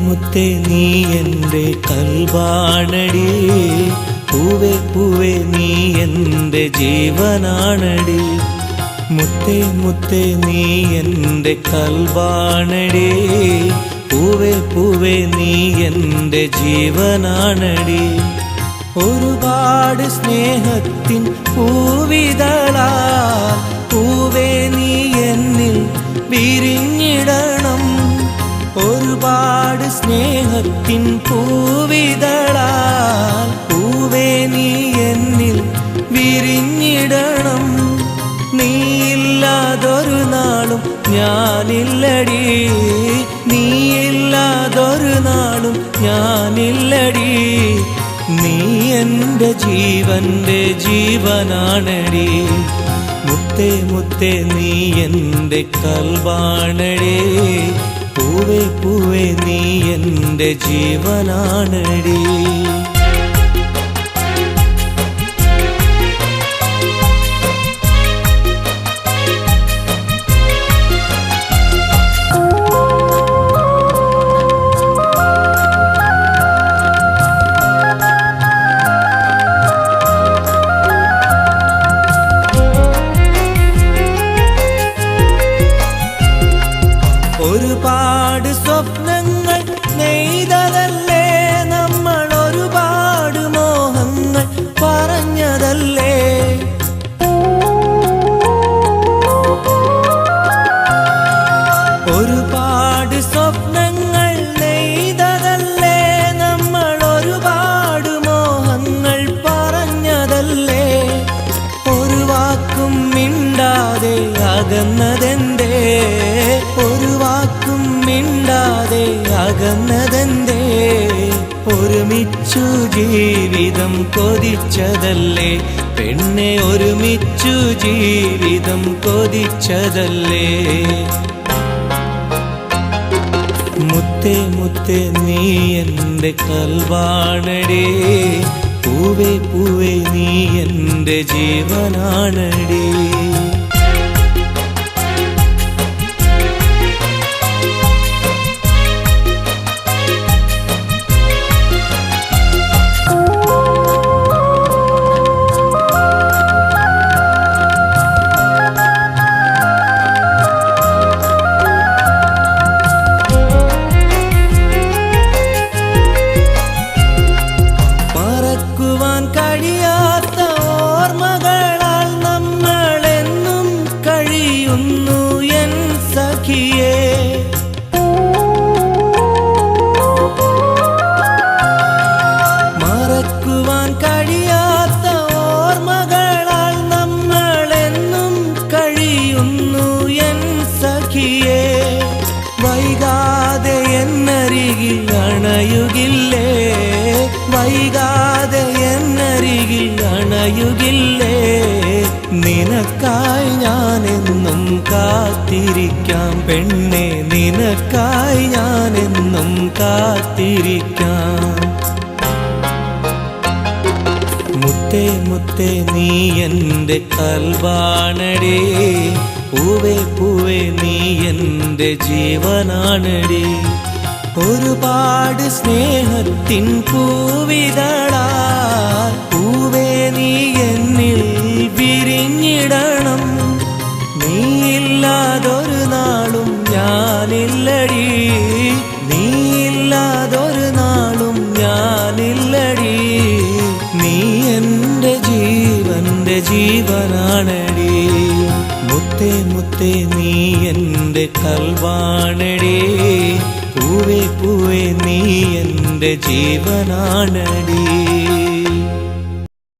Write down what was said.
മുത്തേ നീ എൻ്റെ കൽബാണടി, പൂവേ പൂവേ നീ എൻ്റെ ജീവനാണടി. മുത്തേ മുത്തേ നീ എൻ്റെ കൽബാണടി, പൂവേ പൂവേ നീ എൻ്റെ ജീവനാണടി. ഒരുപാട് സ്നേഹത്തിൻ പൂവിതളാ പൂവേ നീ എന്നിൽ വിരിഞ്ഞിടണം. ഒരുപാട് സ്നേഹത്തിൻ പൂവിതളാ പൂവേ നീ എന്നിൽ വിരിഞ്ഞിടണം. നീയില്ലാതൊരു നാളും ഞാനില്ലടി, നീയില്ലാതൊരു നാളും ഞാനില്ലടി. നീ എൻ്റെ ജീവൻ്റെ ജീവനാണടി. മുത്തേ മുത്തേ നീ എൻ്റെ കൽബാണടി, പൂവേ പൂവേ നീ എൻ്റെ ജീവനാണടി. ഒരുപാട് സ്വപ്നങ്ങൾ നെയ്തതല്ലേ നമ്മൾ, ഒരുപാട് മോഹങ്ങൾ പറഞ്ഞതല്ലേ. ഒരുപാട് സ്വപ്നങ്ങൾ നെയ്തതല്ലേ നമ്മൾ, ഒരുപാട് മോഹങ്ങൾ പറഞ്ഞതല്ലേ. ഒരു വാക്കും മിണ്ടാതെ അകന്നതെന്തേ, ഒരു വാക്കും മിണ്ടാതെ അകന്നതെന്തേ. ഒരുമിച്ചു ജീവിതം കൊതിച്ചതല്ലേ പെണ്ണെ, ഒരുമിച്ചു ജീവിതം കൊതിച്ചതല്ലേ. മുത്തേ മുത്തേ നീ എൻ്റെ കൽബാണടി, പൂവേ പൂവേ നീ എൻ്റെ ജീവനാണടി. കഴിയാത്ത ഓർമ്മകളാൽ നമ്മളെന്നും കഴിയുന്നു എൻ സഖിയേ. മറക്കുവാൻ കഴിയാത്ത ഓർമ്മകളാൽ നമ്മളെന്നും കഴിയുന്നു എൻ സഖിയേ. വൈകാതെ എന്നരികിൽ അണയുകില്ലേ, വൈകാതെ എന്നരികിൽ അണയുകില്ലേ. നിനക്കായി ഞാനെന്നും കാത്തിരിക്കാം പെണ്ണെ, നിനക്കായി ഞാനെന്നും കാത്തിരിക്കാം. മുത്തേ മുത്തേ നീ എൻ്റെ കൽബാണടി, പൂവേ പൂവേ നീ എൻ്റെ ജീവനാണടി. ഒരുപാട് സ്നേഹത്തിൻ പൂവിതളാ പൂവേ നീ എന്നിൽ വിരിഞ്ഞിടണം. നീയില്ലാതൊരു നാളും ഞാനില്ലടി, നീയില്ലാതൊരു നാളും ഞാനില്ലടി. നീ എൻ്റെ ജീവൻ്റെ ജീവനാണടി. മുത്തേ മുത്തേ നീ എൻ്റെ കൽബാണടി, പൂവേ പൂവേ നീ എൻ്റെ ജീവനാണടി.